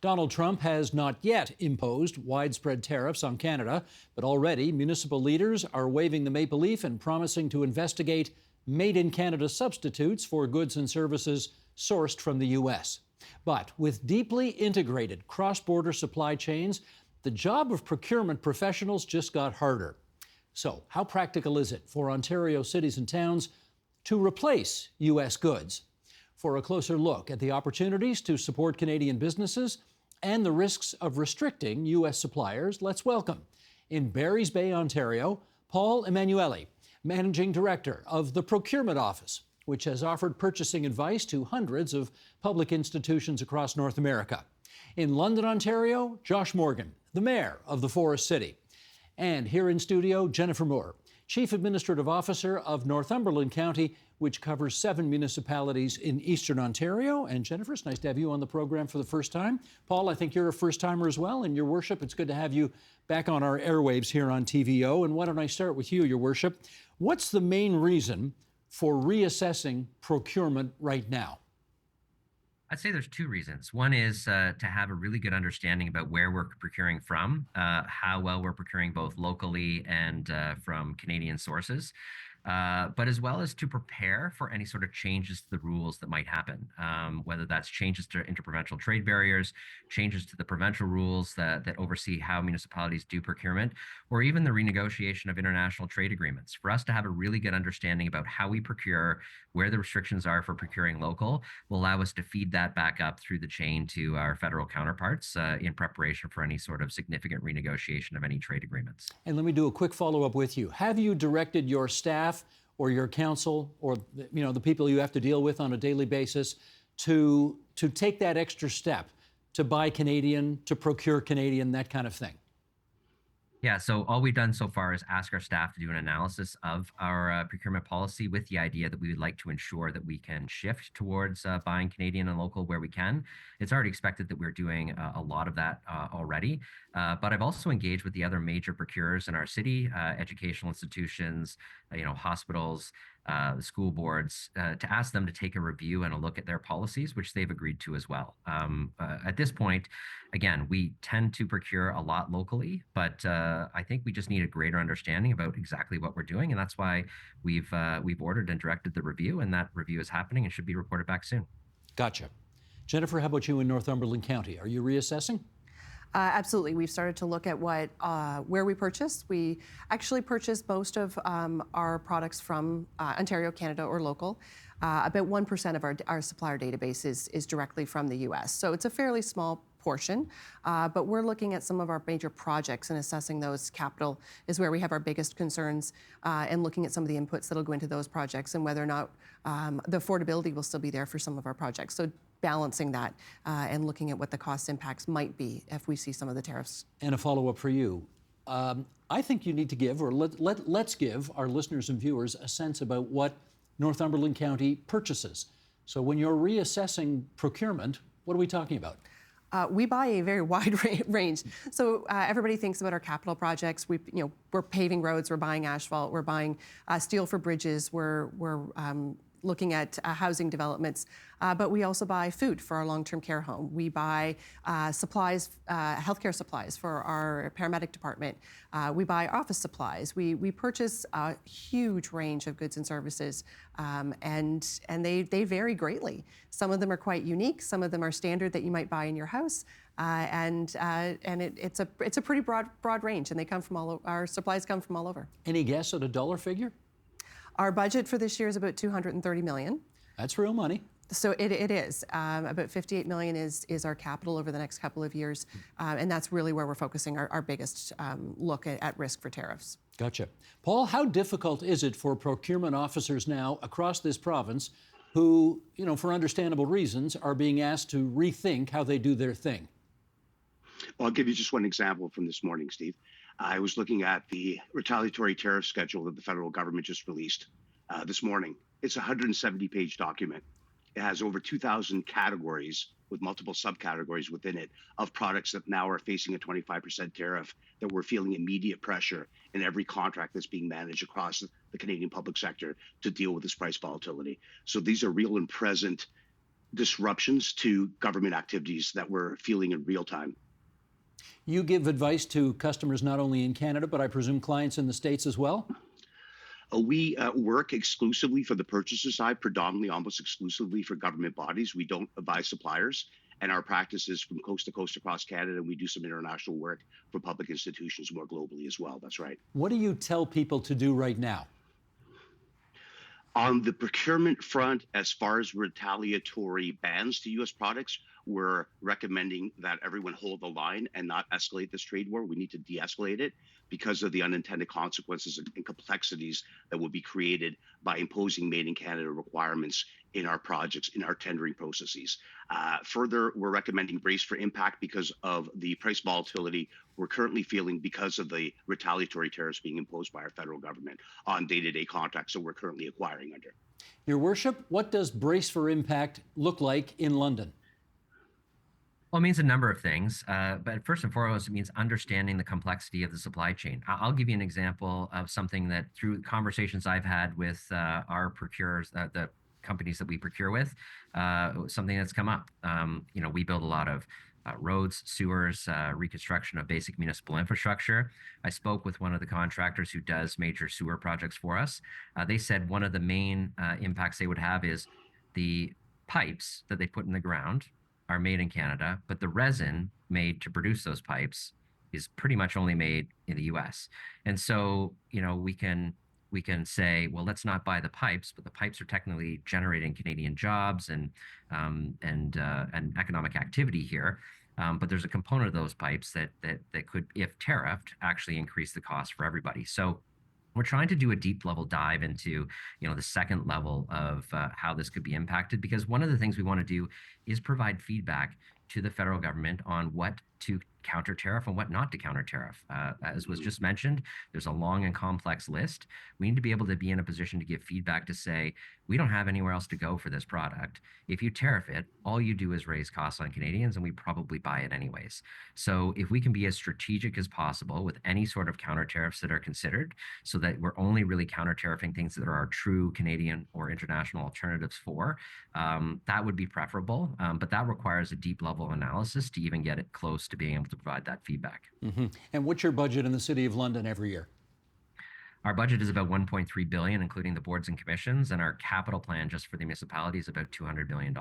Donald Trump has not yet imposed widespread tariffs on Canada, but already municipal leaders are waving the maple leaf and promising to investigate made in Canada substitutes for goods and services sourced from the U.S. But with deeply integrated cross-border supply chains, the job of procurement professionals just got harder. So, how practical is it for Ontario cities and towns to replace U.S. goods? For a closer look at the opportunities to support Canadian businesses and the risks of restricting U.S. suppliers, let's welcome, in Barry's Bay, Ontario, Paul Emanuelli, Managing Director of the Procurement Office, which has offered purchasing advice to hundreds of public institutions across North America. In London, Ontario, Josh Morgan, the Mayor of the Forest City. And here in studio, Jennifer Moore, Chief Administrative Officer of Northumberland County, which covers 7 municipalities in Eastern Ontario. And Jennifer, it's nice to have you on the program for the first time. Paul, I think you're a first-timer as well. And Your Worship, it's good to have you back on our airwaves here on TVO. And why don't I start with you, Your Worship? What's the main reason for reassessing procurement right now? I'd say there's 2 reasons. One is to have a really good understanding about where we're procuring from, how well we're procuring both locally and from Canadian sources, but as well as to prepare for any sort of changes to the rules that might happen, whether that's changes to interprovincial trade barriers, changes to the provincial rules that oversee how municipalities do procurement, or even the renegotiation of international trade agreements. For us to have a really good understanding about how we procure, where the restrictions are for procuring local, will allow us to feed that back up through the chain to our federal counterparts in preparation for any sort of significant renegotiation of any trade agreements. And let me do a quick follow-up with you. Have you directed your staff or your council or the people you have to deal with on a daily basis to take that extra step, to buy Canadian, to procure Canadian, that kind of thing? Yeah, so all we've done so far is ask our staff to do an analysis of our procurement policy with the idea that we would like to ensure that we can shift towards buying Canadian and local where we can. It's already expected that we're doing a lot of that already, but I've also engaged with the other major procurers in our city, educational institutions, hospitals, school boards, to ask them to take a review and a look at their policies, which they've agreed to as well. At this point, again, we tend to procure a lot locally, but I think we just need a greater understanding about exactly what we're doing, and that's why we've ordered and directed the review, and that review is happening and should be reported back soon. Gotcha. Jennifer, how about you in Northumberland County? Are you reassessing? Absolutely. We've started to look at where we purchase. We actually purchase most of our products from Ontario, Canada, or local. About 1% of our supplier database is directly from the U.S. So it's a fairly small portion, but we're looking at some of our major projects and assessing those. Capital is where we have our biggest concerns, and looking at some of the inputs that'll go into those projects and whether or not the affordability will still be there for some of our projects. So balancing that and looking at what the cost impacts might be if we see some of the tariffs. And a follow-up for you. I think you need to give, or let's give our listeners and viewers a sense about what Northumberland County purchases. So when you're reassessing procurement, what are we talking about? We buy a very wide range. So everybody thinks about our capital projects. We're paving roads, we're buying asphalt, we're buying steel for bridges, we're looking at housing developments, but we also buy food for our long-term care home. We buy supplies, healthcare supplies for our paramedic department. We buy office supplies. We purchase a huge range of goods and services, and they vary greatly. Some of them are quite unique. Some of them are standard that you might buy in your house, and it's a pretty broad range, and they come from our supplies come from all over. Any guess at a dollar figure? Our budget for this year is about $230 million. That's real money. So it is. About $58 million is our capital over the next couple of years, and that's really where we're focusing our biggest look at risk for tariffs. Gotcha. Paul, how difficult is it for procurement officers now across this province who, for understandable reasons, are being asked to rethink how they do their thing? Well, I'll give you just one example from this morning, Steve. I was looking at the retaliatory tariff schedule that the federal government just released this morning. It's a 170-page document. It has over 2,000 categories with multiple subcategories within it of products that now are facing a 25% tariff, that we're feeling immediate pressure in every contract that's being managed across the Canadian public sector to deal with this price volatility. So these are real and present disruptions to government activities that we're feeling in real time. You give advice to customers not only in Canada, but I presume clients in the States as well? We work exclusively for the purchaser side, predominantly almost exclusively for government bodies. We don't advise suppliers, and our practice is from coast to coast across Canada, and we do some international work for public institutions more globally as well. That's right. What do you tell people to do right now? On the procurement front, as far as retaliatory bans to U.S. products, we're recommending that everyone hold the line and not escalate this trade war. We need to de-escalate it because of the unintended consequences and complexities that will be created by imposing Made in Canada requirements in our projects, in our tendering processes. Further, we're recommending brace for impact because of the price volatility we're currently feeling because of the retaliatory tariffs being imposed by our federal government on day-to-day contracts that we're currently acquiring under. Your Worship, what does brace for impact look like in London? Well, it means a number of things, but first and foremost, it means understanding the complexity of the supply chain. I'll give you an example of something that through conversations I've had with our procurers, the companies that we procure with, something that's come up. We build a lot of roads, sewers, reconstruction of basic municipal infrastructure. I spoke with one of the contractors who does major sewer projects for us. They said one of the main impacts they would have is the pipes that they put in the ground are made in Canada, but the resin made to produce those pipes is pretty much only made in the US. And so, we can say, well, let's not buy the pipes, but the pipes are technically generating Canadian jobs and economic activity here. But there's a component of those pipes that could, if tariffed, actually increase the cost for everybody. So we're trying to do a deep level dive into, the second level of how this could be impacted, because one of the things we want to do is provide feedback to the federal government on what to counter tariff and what not to counter tariff. As was just mentioned, there's a long and complex list. We need to be able to be in a position to give feedback to say, we don't have anywhere else to go for this product. If you tariff it, all you do is raise costs on Canadians, and we probably buy it anyways. So if we can be as strategic as possible with any sort of counter tariffs that are considered, so that we're only really counter tariffing things that are true Canadian or international alternatives for, that would be preferable. But that requires a deep level analysis to even get it close to being able to provide that feedback. Mm-hmm. And what's your budget in the City of London every year? Our budget is about $1.3 billion, including the boards and commissions, and our capital plan just for the municipality is about $200 billion.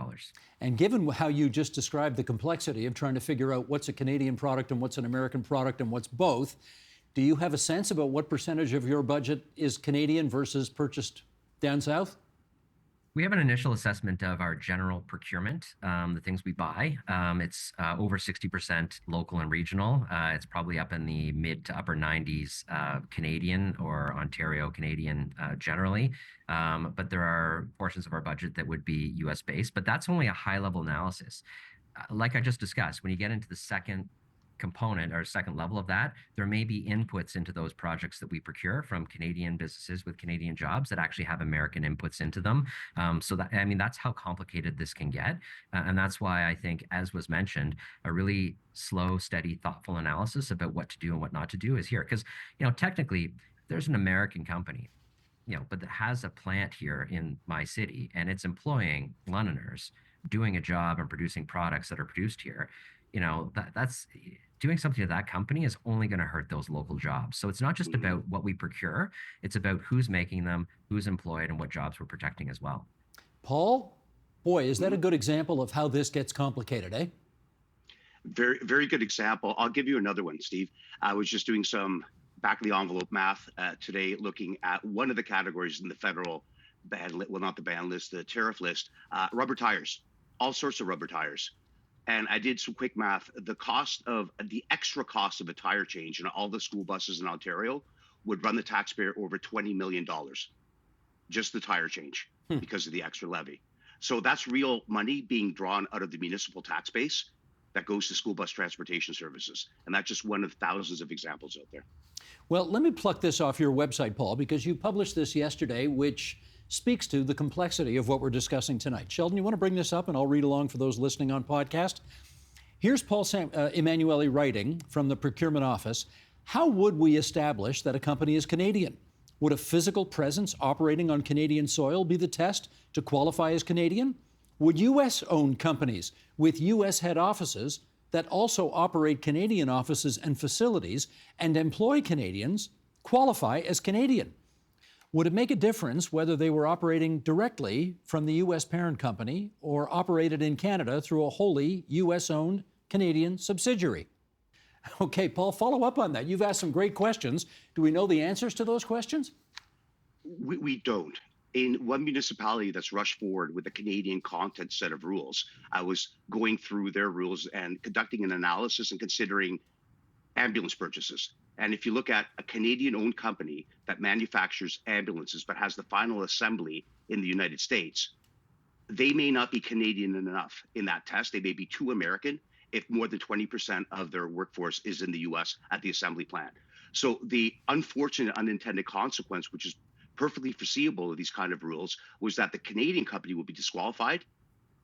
And given how you just described the complexity of trying to figure out what's a Canadian product and what's an American product and what's both, do you have a sense about what percentage of your budget is Canadian versus purchased down south? We have an initial assessment of our general procurement, the things we buy. It's over 60% local and regional. It's probably up in the mid to upper 90s Canadian or Ontario Canadian generally. But there are portions of our budget that would be US based, but that's only a high level analysis. Like I just discussed, when you get into the second component or second level of that, there may be inputs into those projects that we procure from Canadian businesses with Canadian jobs that actually have American inputs into them. So that's how complicated this can get. And that's why I think, as was mentioned, a really slow, steady, thoughtful analysis about what to do and what not to do is here. Because, technically, there's an American company, but that has a plant here in my city, and it's employing Londoners doing a job and producing products that are produced here. That's doing something to that company is only going to hurt those local jobs. So it's not just about what we procure, it's about who's making them, who's employed, and what jobs we're protecting as well. Paul, boy, is that a good example of how this gets complicated, eh? Very, very good example. I'll give you another one, Steve. I was just doing some back of the envelope math today, looking at one of the categories in the federal ban list, well, not the ban list, the tariff list, rubber tires, all sorts of rubber tires. And I did some quick math. The extra cost of a tire change in all the school buses in Ontario would run the taxpayer over $20 million, just the tire change, because of the extra levy. So that's real money being drawn out of the municipal tax base that goes to school bus transportation services. And that's just one of thousands of examples out there. Well, let me pluck this off your website, Paul, because you published this yesterday, which speaks to the complexity of what we're discussing tonight. Sheldon, you want to bring this up, and I'll read along for those listening on podcast. Here's Paul Emanuelli writing from the Procurement Office. How would we establish that a company is Canadian? Would a physical presence operating on Canadian soil be the test to qualify as Canadian? Would U.S.-owned companies with U.S. head offices that also operate Canadian offices and facilities and employ Canadians qualify as Canadian? Would it make a difference whether they were operating directly from the U.S. parent company or operated in Canada through a wholly U.S.-owned Canadian subsidiary? Okay, Paul, follow up on that. You've asked some great questions. Do we know the answers to those questions? We don't. In one municipality that's rushed forward with a Canadian content set of rules, I was going through their rules and conducting an analysis and considering ambulance purchases. And if you look at a Canadian-owned company that manufactures ambulances but has the final assembly in the United States, they may not be Canadian enough in that test. They may be too American if more than 20% of their workforce is in the US at the assembly plant. So the unfortunate unintended consequence, which is perfectly foreseeable of these kind of rules, was that the Canadian company will be disqualified.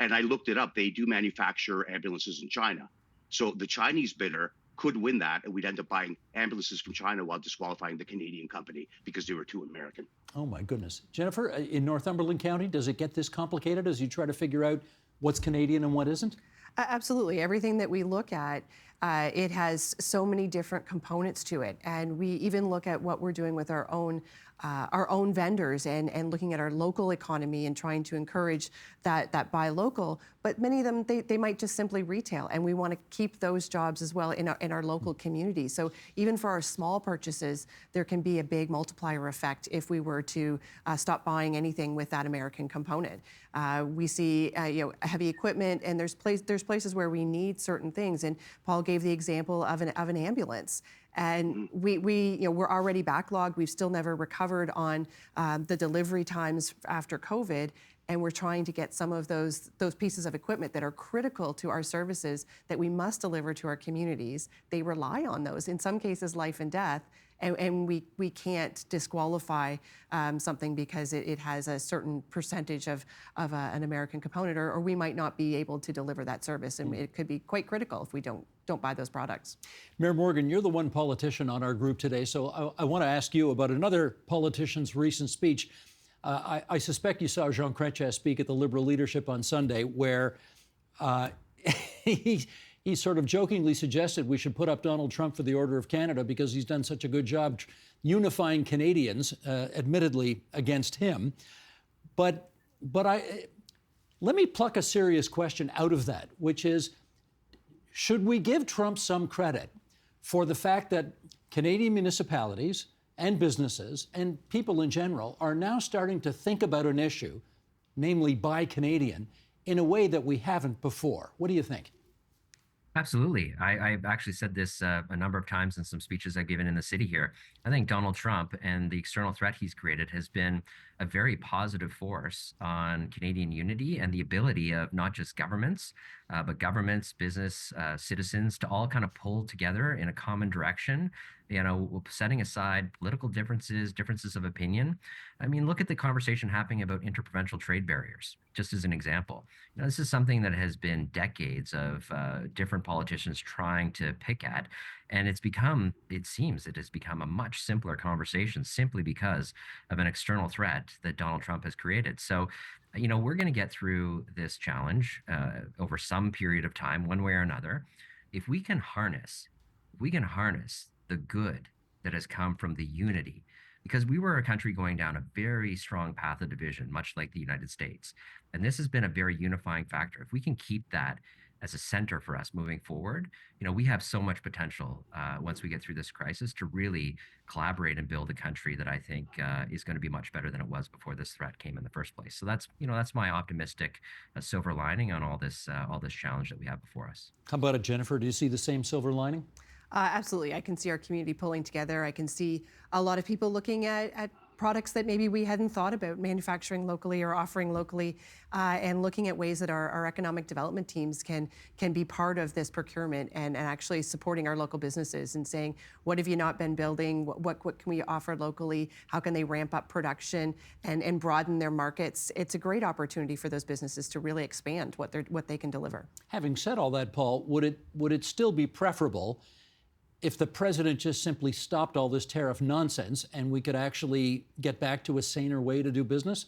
And I looked it up. They do manufacture ambulances in China. So the Chinese bidder could win that, and we'd end up buying ambulances from China while disqualifying the Canadian company because they were too American. Oh, my goodness. Jennifer, in Northumberland County, does it get this complicated as you try to figure out what's Canadian and what isn't? Absolutely. Everything that we look at, it has so many different components to it. And we even look at what we're doing with our own vendors and looking at our local economy and trying to encourage that buy local. But many of them, they might just simply retail, and we want to keep those jobs as well in our local community. So even for our small purchases, there can be a big multiplier effect if we were to stop buying anything with that American component. We see heavy equipment, and there's places where we need certain things. And Paul gave the example of an ambulance. And we're already backlogged. We've still never recovered on the delivery times after COVID, and we're trying to get some of those pieces of equipment that are critical to our services that we must deliver to our communities. They rely on those, in some cases, life and death. And we can't disqualify something because it has a certain percentage of an American component, or we might not be able to deliver that service, and it could be quite critical if we don't buy those products. Mayor Morgan, you're the one politician on our group today, so I want to ask you about another politician's recent speech. I suspect you saw Jean Chrétien speak at the Liberal leadership on Sunday, where he sort of jokingly suggested we should put up Donald Trump for the Order of Canada because he's done such a good job unifying Canadians, admittedly against him. But let me pluck a serious question out of that, which is, should we give Trump some credit for the fact that Canadian municipalities and businesses and people in general are now starting to think about an issue, namely Buy Canadian, in a way that we haven't before? What do you think? Absolutely. I've actually said this a number of times in some speeches I've given in the city here. I think Donald Trump and the external threat he's created has been a very positive force on Canadian unity and the ability of not just governments, but governments, business, citizens to all kind of pull together in a common direction, setting aside political differences of opinion. I mean, look at the conversation happening about interprovincial trade barriers, just as an example. This is something that has been decades of different politicians trying to pick at. And it seems it has become a much simpler conversation simply because of an external threat that Donald Trump has created. So, we're going to get through this challenge over some period of time, one way or another. If we can harness the good that has come from the unity, because we were a country going down a very strong path of division, much like the United States. And this has been a very unifying factor. If we can keep that as a center for us moving forward, we have so much potential once we get through this crisis to really collaborate and build a country that I think is going to be much better than it was before this threat came in the first place. So that's my optimistic silver lining on all this challenge that we have before us. How about it, Jennifer? Do you see the same silver lining? Absolutely. I can see our community pulling together. I can see a lot of people looking at products that maybe we hadn't thought about manufacturing locally or offering locally, and looking at ways that our economic development teams can be part of this procurement and actually supporting our local businesses and saying, what have you not been building? What can we offer locally? How can they ramp up production and broaden their markets? It's a great opportunity for those businesses to really expand what they can deliver. Having said all that, Paul, would it still be preferable if the president just simply stopped all this tariff nonsense and we could actually get back to a saner way to do business?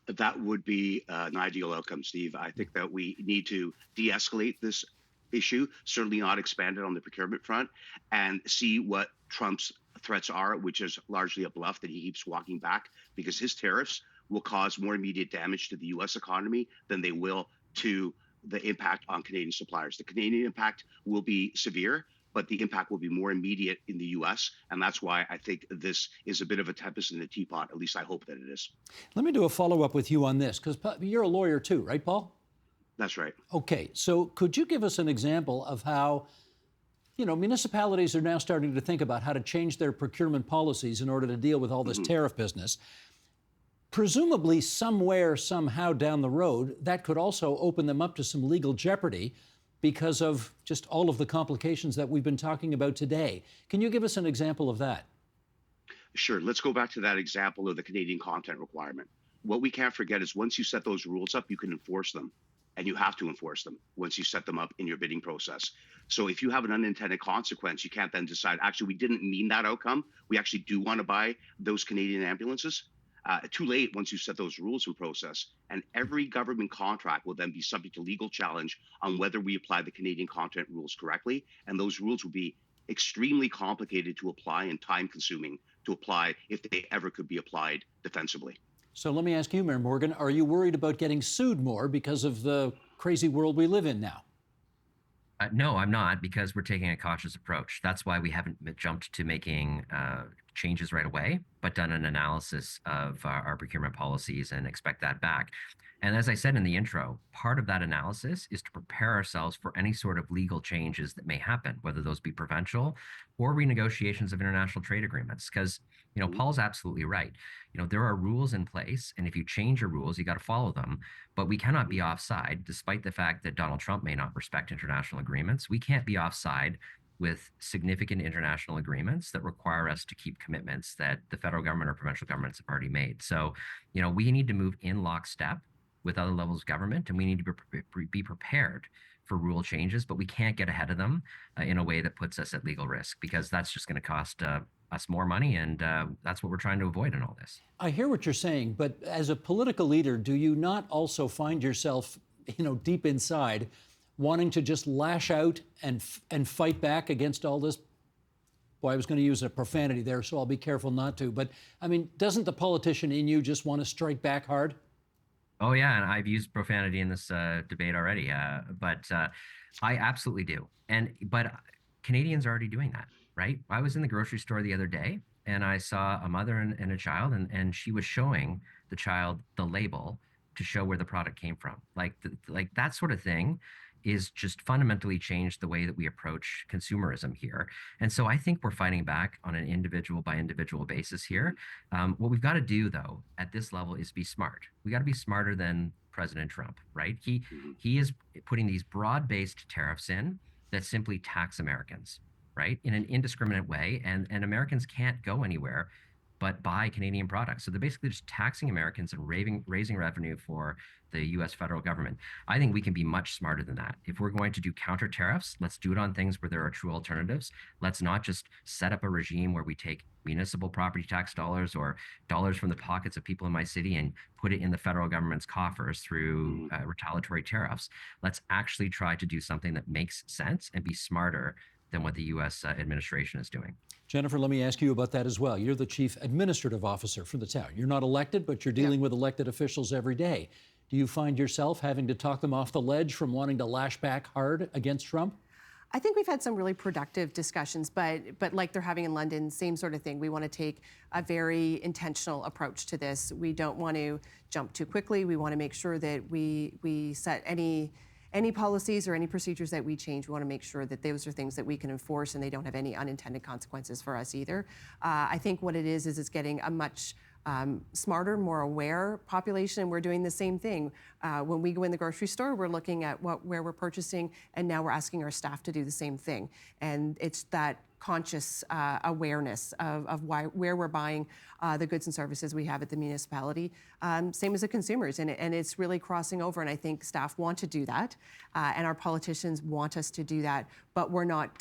That would be an ideal outcome, Steve. I think that we need to de-escalate this issue, certainly not expand it on the procurement front, and see what Trump's threats are, which is largely a bluff that he keeps walking back, because his tariffs will cause more immediate damage to the U.S. economy than they will to the impact on Canadian suppliers. The Canadian impact will be severe, but the impact will be more immediate in the U.S. And that's why I think this is a bit of a tempest in the teapot. At least I hope that it is. Let me do a follow-up with you on this, because you're a lawyer too, right, Paul? That's right. Okay, so could you give us an example of how, municipalities are now starting to think about how to change their procurement policies in order to deal with all this tariff business? Presumably, somewhere, somehow down the road, that could also open them up to some legal jeopardy because of just all of the complications that we've been talking about today. Can you give us an example of that? Sure. Let's go back to that example of the Canadian content requirement. What we can't forget is once you set those rules up, you can enforce them. And you have to enforce them once you set them up in your bidding process. So if you have an unintended consequence, you can't then decide, actually, we didn't mean that outcome. We actually do want to buy those Canadian ambulances. Too late once you set those rules in process. And every government contract will then be subject to legal challenge on whether we apply the Canadian content rules correctly. And those rules will be extremely complicated to apply and time consuming to apply if they ever could be applied defensively. So let me ask you, Mayor Morgan, are you worried about getting sued more because of the crazy world we live in now? No, I'm not, because we're taking a cautious approach. That's why we haven't jumped to making changes right away, but done an analysis of our procurement policies and expect that back. And as I said in the intro, part of that analysis is to prepare ourselves for any sort of legal changes that may happen, whether those be provincial or renegotiations of international trade agreements. Because, Paul's absolutely right. There are rules in place, and if you change your rules, you got to follow them. But we cannot be offside, despite the fact that Donald Trump may not respect international agreements. We can't be offside with significant international agreements that require us to keep commitments that the federal government or provincial governments have already made. So, we need to move in lockstep with other levels of government, and we need to be prepared for rule changes, but we can't get ahead of them in a way that puts us at legal risk, because that's just going to cost us more money, and that's what we're trying to avoid in all this. I hear what you're saying, but as a political leader, do you not also find yourself, deep inside, wanting to just lash out and fight back against all this? Boy, I was going to use a profanity there, so I'll be careful not to. But, doesn't the politician in you just want to strike back hard? Oh, yeah, and I've used profanity in this debate already, but I absolutely do. But Canadians are already doing that, right? I was in the grocery store the other day, and I saw a mother and a child, and she was showing the child the label to show where the product came from. Like that sort of thing is just fundamentally changed the way that we approach consumerism here. And so I think we're fighting back on an individual by individual basis here. What we've got to do, though, at this level is be smart. We got to be smarter than President Trump, right? He is putting these broad-based tariffs in that simply tax Americans, right, in an indiscriminate way. And Americans can't go anywhere but buy Canadian products. So they're basically just taxing Americans and raising revenue for the U.S. federal government. I think we can be much smarter than that. If we're going to do counter tariffs, let's do it on things where there are true alternatives. Let's not just set up a regime where we take municipal property tax dollars or dollars from the pockets of people in my city and put it in the federal government's coffers through retaliatory tariffs. Let's actually try to do something that makes sense and be smarter than what the U.S. administration is doing. Jennifer, let me ask you about that as well. You're the chief administrative officer for the town. You're not elected, but you're dealing with elected officials every day. Do you find yourself having to talk them off the ledge from wanting to lash back hard against Trump? I think we've had some really productive discussions, but like they're having in London, same sort of thing. We want to take a very intentional approach to this. We don't want to jump too quickly. We want to make sure that we set any policies or any procedures that we change. We want to make sure that those are things that we can enforce and they don't have any unintended consequences for us either. I think what it is it's getting a much smarter, more aware population, and we're doing the same thing. When we go in the grocery store, we're looking at where we're purchasing, and now we're asking our staff to do the same thing. And it's that conscious awareness of where we're buying the goods and services we have at the municipality, same as the consumers, and it's really crossing over. And I think staff want to do that, and our politicians want us to do that, but we're not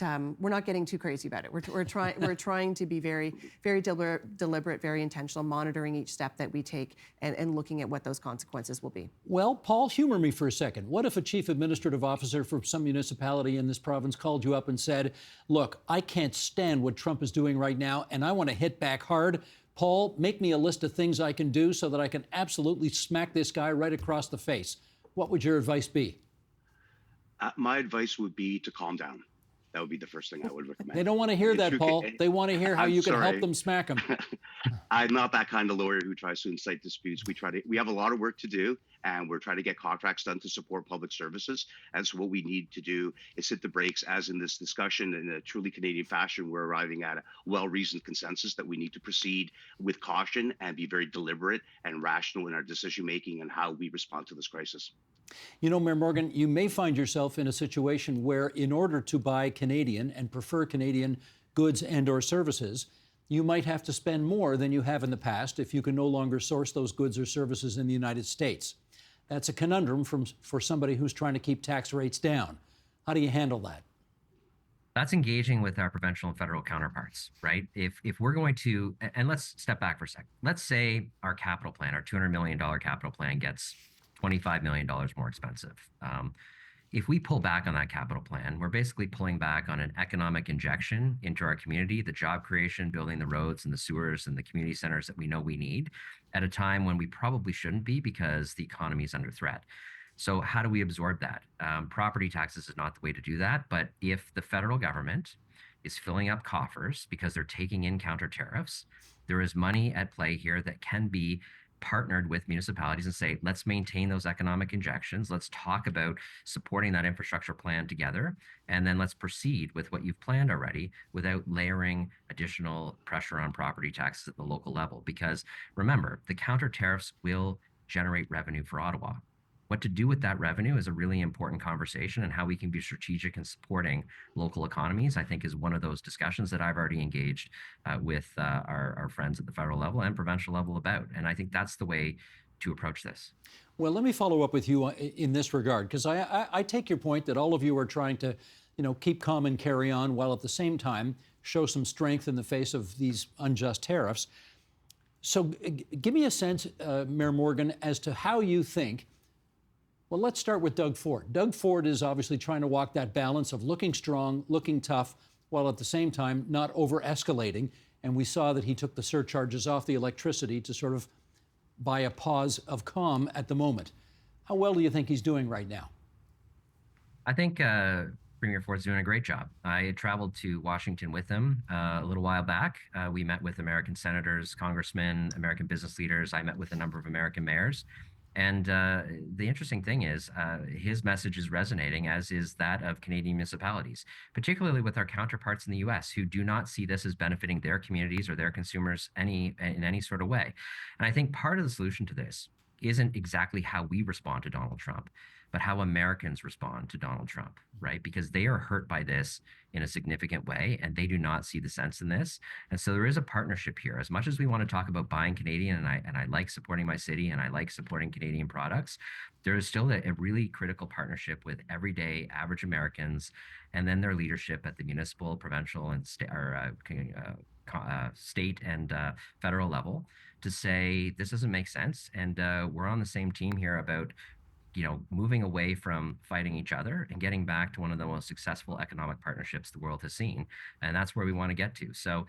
getting too crazy about it. We're trying to be very deliberate, very intentional, monitoring each step that we take, and looking at what those consequences will be. Well, Paul, humor me for a second. What if a chief administrative officer from some municipality in this province called you up and said, look, I can't stand what Trump is doing right now, and I want to hit back hard. Paul, make me a list of things I can do so that I can absolutely smack this guy right across the face. What would your advice be? My advice would be to calm down. That would be the first thing I would recommend. They don't want to hear that, Paul. They want to hear how you can help them smack him. I'm not that kind of lawyer who tries to incite disputes. We have a lot of work to do, and we're trying to get contracts done to support public services. And so what we need to do is hit the brakes, as in this discussion, in a truly Canadian fashion. We're arriving at a well-reasoned consensus that we need to proceed with caution and be very deliberate and rational in our decision-making and how we respond to this crisis. You know, Mayor Morgan, you may find yourself in a situation where, in order to buy Canadian and prefer Canadian goods and or services, you might have to spend more than you have in the past if you can no longer source those goods or services in the United States. That's a conundrum for somebody who's trying to keep tax rates down. How do you handle that? That's engaging with our provincial and federal counterparts, right? If we're going to, and let's step back for a second. Let's say our capital plan, our $200 million capital plan, gets $25 million more expensive. If we pull back on that capital plan, we're basically pulling back on an economic injection into our community, the job creation, building the roads and the sewers and the community centers that we know we need at a time when we probably shouldn't be because the economy is under threat. So how do we absorb that? Property taxes is not the way to do that. But if the federal government is filling up coffers because they're taking in counter tariffs, there is money at play here that can be partnered with municipalities and say, let's maintain those economic injections. Let's talk about supporting that infrastructure plan together. And then let's proceed with what you've planned already without layering additional pressure on property taxes at the local level. Because remember, the counter tariffs will generate revenue for Ottawa. What to do with that revenue is a really important conversation, and how we can be strategic in supporting local economies, I think, is one of those discussions that I've already engaged with our friends at the federal level and provincial level about. And I think that's the way to approach this. Well, let me follow up with you in this regard, because I take your point that all of you are trying to, keep calm and carry on, while at the same time show some strength in the face of these unjust tariffs. So give me a sense, Mayor Morgan, as to how you think. Well, let's start with Doug Ford. Doug Ford is obviously trying to walk that balance of looking strong, looking tough, while at the same time not over-escalating. And we saw that he took the surcharges off the electricity to sort of buy a pause of calm at the moment. How well do you think he's doing right now? I think Premier Ford's doing a great job. I had traveled to Washington with him a little while back. We met with American senators, congressmen, American business leaders. I met with a number of American mayors. And the interesting thing is his message is resonating, as is that of Canadian municipalities, particularly with our counterparts in the U.S. who do not see this as benefiting their communities or their consumers in any sort of way. And I think part of the solution to this isn't exactly how we respond to Donald Trump, but how Americans respond to Donald Trump, right? Because they are hurt by this in a significant way, and they do not see the sense in this. And so there is a partnership here. As much as we want to talk about buying Canadian, and I like supporting my city, and I like supporting Canadian products, there is still a really critical partnership with everyday average Americans, and then their leadership at the municipal, provincial, and state and federal level to say this doesn't make sense, and we're on the same team here about moving away from fighting each other and getting back to one of the most successful economic partnerships the world has seen. And that's where we want to get to. So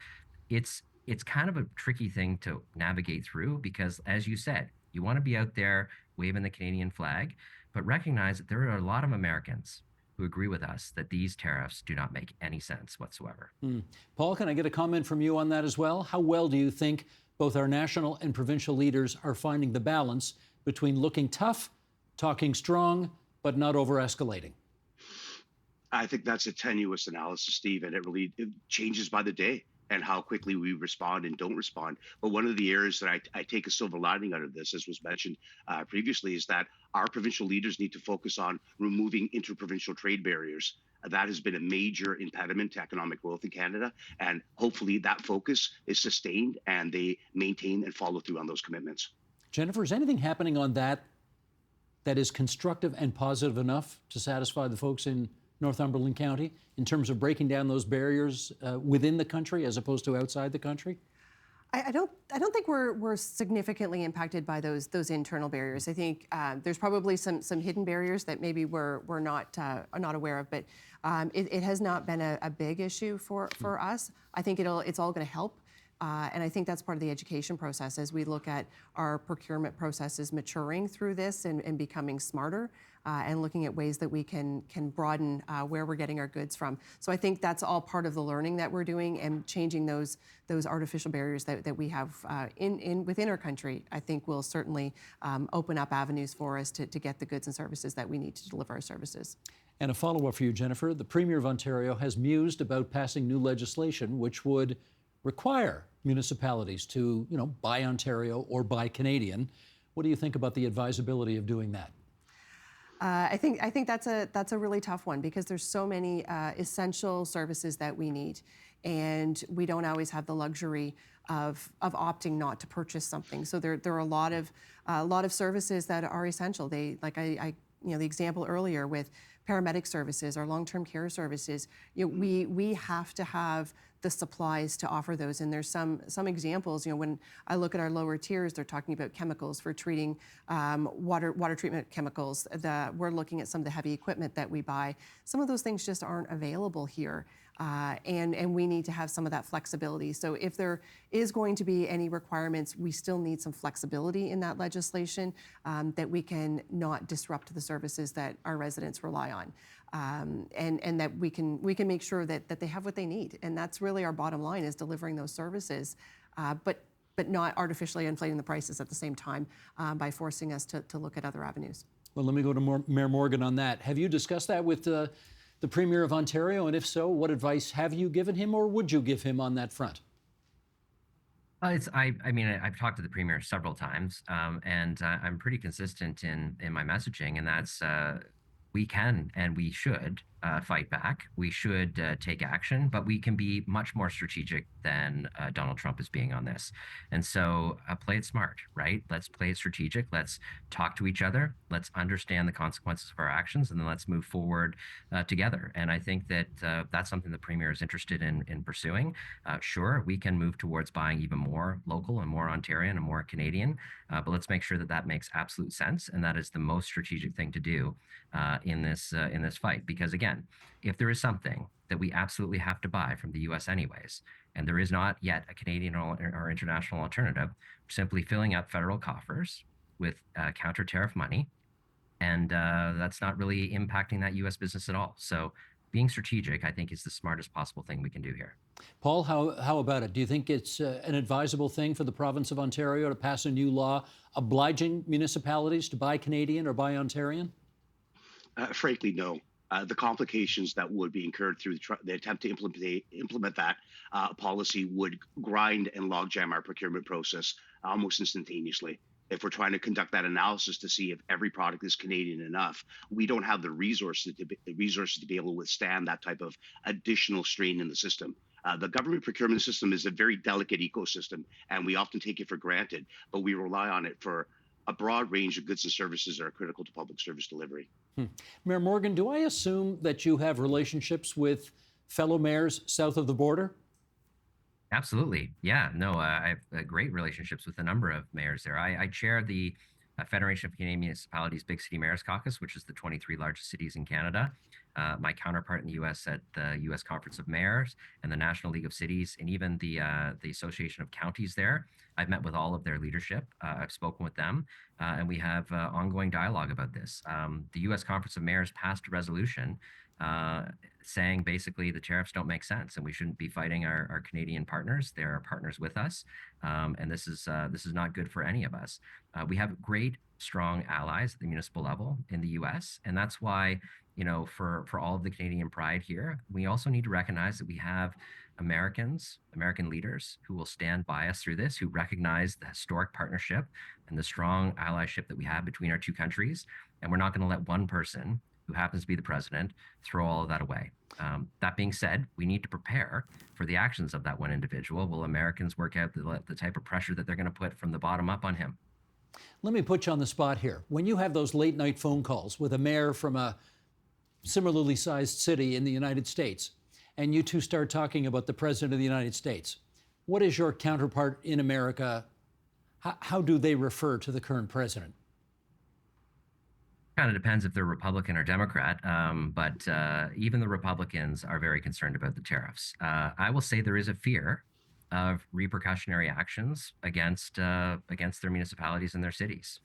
it's kind of a tricky thing to navigate through, because, as you said, you want to be out there waving the Canadian flag, but recognize that there are a lot of Americans who agree with us that these tariffs do not make any sense whatsoever. Paul, can I get a comment from you on that as well? How well do you think both our national and provincial leaders are finding the balance between looking tough, talking strong, but not over-escalating? I think that's a tenuous analysis, Steve, and it changes by the day. and how quickly we respond and don't respond. But one of the areas that I take a silver lining out of this, as was mentioned previously, is that our provincial leaders need to focus on removing interprovincial trade barriers. That has been a major impediment to economic growth in Canada, and hopefully that focus is sustained and they maintain and follow through on those commitments. Jennifer, is anything happening on that is constructive and positive enough to satisfy the folks in Northumberland County in terms of breaking down those barriers within the country as opposed to outside the country? I don't think we're significantly impacted by those internal barriers. I think there's probably some hidden barriers that maybe we're not aware of, but it has not been a big issue for us. I think it's all going to help. And I think that's part of the education process as we look at our procurement processes maturing through this and becoming smarter and looking at ways that we can broaden where we're getting our goods from. So I think that's all part of the learning that we're doing, and changing those artificial barriers that we have within our country, I think will certainly open up avenues for us to get the goods and services that we need to deliver our services. And a follow-up for you, Jennifer. The Premier of Ontario has mused about passing new legislation which would require municipalities to, buy Ontario or buy Canadian. What do you think about the advisability of doing that? I think that's a really tough one, because there's so many essential services that we need, and we don't always have the luxury of opting not to purchase something. So there are a lot of services that are essential. The example earlier with paramedic services or long-term care services, we have to have the supplies to offer those. And there's some examples, when I look at our lower tiers, they're talking about chemicals for treating water treatment chemicals. We're looking at some of the heavy equipment that we buy. Some of those things just aren't available here. And we need to have some of that flexibility. So if there is going to be any requirements, we still need some flexibility in that legislation, that we can not disrupt the services that our residents rely on. And that we can make sure that they have what they need. And that's really our bottom line, is delivering those services, but not artificially inflating the prices at the same time by forcing us to look at other avenues. Well, let me go to Mayor Morgan on that. Have you discussed that with the Premier of Ontario? And if so, what advice have you given him, or would you give him on that front? I've talked to the Premier several times, and I'm pretty consistent in my messaging, and that's we can and we should fight back. We should take action, but we can be much more strategic than Donald Trump is being on this. And so play it smart, right? Let's play it strategic. Let's talk to each other. Let's understand the consequences of our actions, and then let's move forward together. And I think that that's something the Premier is interested in pursuing. Sure, we can move towards buying even more local and more Ontarian and more Canadian, but let's make sure that that makes absolute sense, and that is the most strategic thing to do in this fight. Because again, if there is something that we absolutely have to buy from the U.S. anyways, and there is not yet a Canadian or international alternative, simply filling up federal coffers with counter-tariff money, and that's not really impacting that U.S. business at all. So being strategic, I think, is the smartest possible thing we can do here. Paul, how about it? Do you think it's an advisable thing for the province of Ontario to pass a new law obliging municipalities to buy Canadian or buy Ontarian? Frankly, no. The complications that would be incurred through the attempt to implement that policy would grind and logjam our procurement process almost instantaneously. If we're trying to conduct that analysis to see if every product is Canadian enough, we don't have the resources to be able to withstand that type of additional strain in the system. The government procurement system is a very delicate ecosystem, and we often take it for granted, but we rely on it for a broad range of goods and services that are critical to public service delivery. Mayor Morgan, do I assume that you have relationships with fellow mayors south of the border? Absolutely. Yeah, no, I have great relationships with a number of mayors there. I chair the Federation of Canadian Municipalities Big City Mayors Caucus, which is the 23 largest cities in Canada. My counterpart in the U.S. at the U.S. Conference of Mayors and the National League of Cities, and even the Association of Counties there. I've met with all of their leadership. I've spoken with them, and we have ongoing dialogue about this. The U.S. Conference of Mayors passed a resolution saying basically the tariffs don't make sense, and we shouldn't be fighting our Canadian partners. They're our partners with us, and this is not good for any of us. We have great, strong allies at the municipal level in the U.S., and that's why for all of the Canadian pride here, we also need to recognize that we have American leaders who will stand by us through this, who recognize the historic partnership and the strong allyship that we have between our two countries. And we're not going to let one person who happens to be the president throw all of that away. That being said, we need to prepare for the actions of that one individual. Will Americans work out the type of pressure that they're going to put from the bottom up on him? Let me put you on the spot here. When you have those late night phone calls with a mayor from a similarly sized city in the United States, and you two start talking about the President of the United States, what is your counterpart in America? How do they refer to the current president? Kind of depends if they're Republican or Democrat, but even the Republicans are very concerned about the tariffs. I will say there is a fear of repercussionary actions against their municipalities and their cities.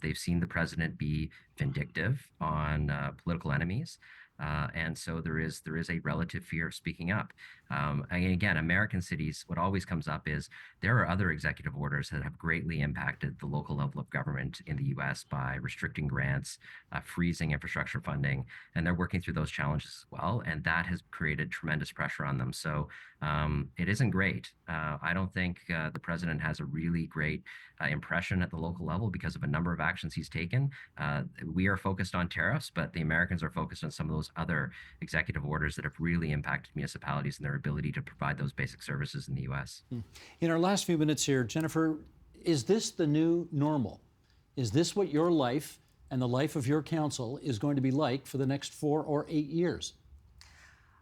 They've seen the president be vindictive on political enemies. And so there is a relative fear of speaking up. And again, American cities, what always comes up is there are other executive orders that have greatly impacted the local level of government in the U.S. by restricting grants, freezing infrastructure funding, and they're working through those challenges as well. And that has created tremendous pressure on them. So it isn't great. I don't think the president has a really great impression at the local level because of a number of actions he's taken. We are focused on tariffs, but the Americans are focused on some of those other executive orders that have really impacted municipalities and their ability to provide those basic services in the U.S. In our last few minutes here, Jennifer, is this the new normal? Is this what your life and the life of your council is going to be like for the next 4 or 8 years?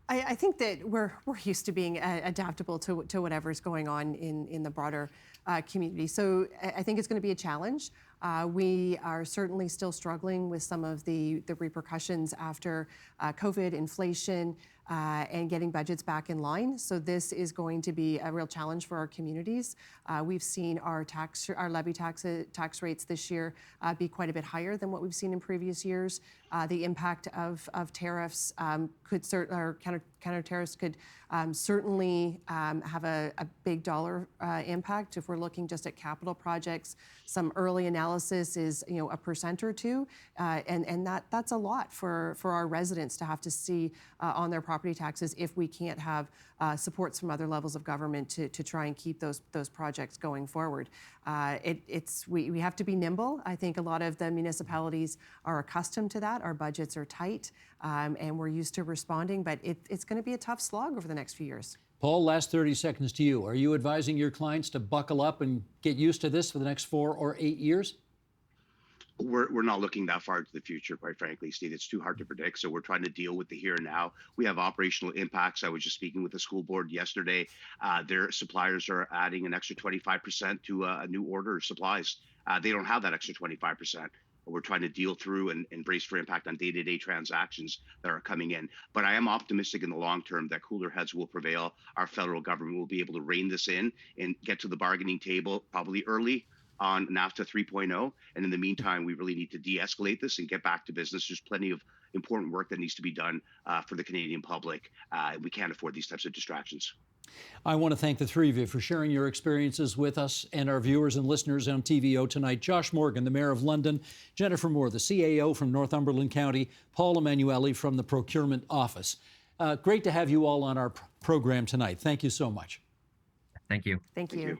I think that we're used to being adaptable to whatever's going on in the broader community. So I think it's going to be a challenge. We are certainly still struggling with some of the repercussions after COVID, inflation, and getting budgets back in line. So this is going to be a real challenge for our communities. We've seen our levy tax rates this year be quite a bit higher than what we've seen in previous years. The impact of tariffs counter tariffs could certainly have a big dollar impact. If we're looking just at capital projects, some early analysis is a 1% or 2%, and that's a lot for our residents to have to see on their property taxes if we can't have supports from other levels of government to try and keep those projects going forward. We have to be nimble. I think a lot of the municipalities are accustomed to that. Our budgets are tight, and we're used to responding, but it's going to be a tough slog over the next few years. Paul, last 30 seconds to you. Are you advising your clients to buckle up and get used to this for the next 4 or 8 years? We're not looking that far into the future, quite frankly, Steve. It's too hard to predict. So we're trying to deal with the here and now. We have operational impacts. I was just speaking with the school board yesterday. Their suppliers are adding an extra 25% to a new order of supplies. They don't have that extra 25%. We're trying to deal through and brace for impact on day-to-day transactions that are coming in. But I am optimistic in the long term that cooler heads will prevail. Our federal government will be able to rein this in and get to the bargaining table probably early on NAFTA 3.0. And in the meantime, we really need to de-escalate this and get back to business. There's plenty of important work that needs to be done for the Canadian public. We can't afford these types of distractions. I want to thank the three of you for sharing your experiences with us and our viewers and listeners on TVO tonight. Josh Morgan, the Mayor of London, Jennifer Moore, the CAO from Northumberland County, Paul Emanuelli from the Procurement Office. Great to have you all on our program tonight. Thank you so much. Thank you. Thank you.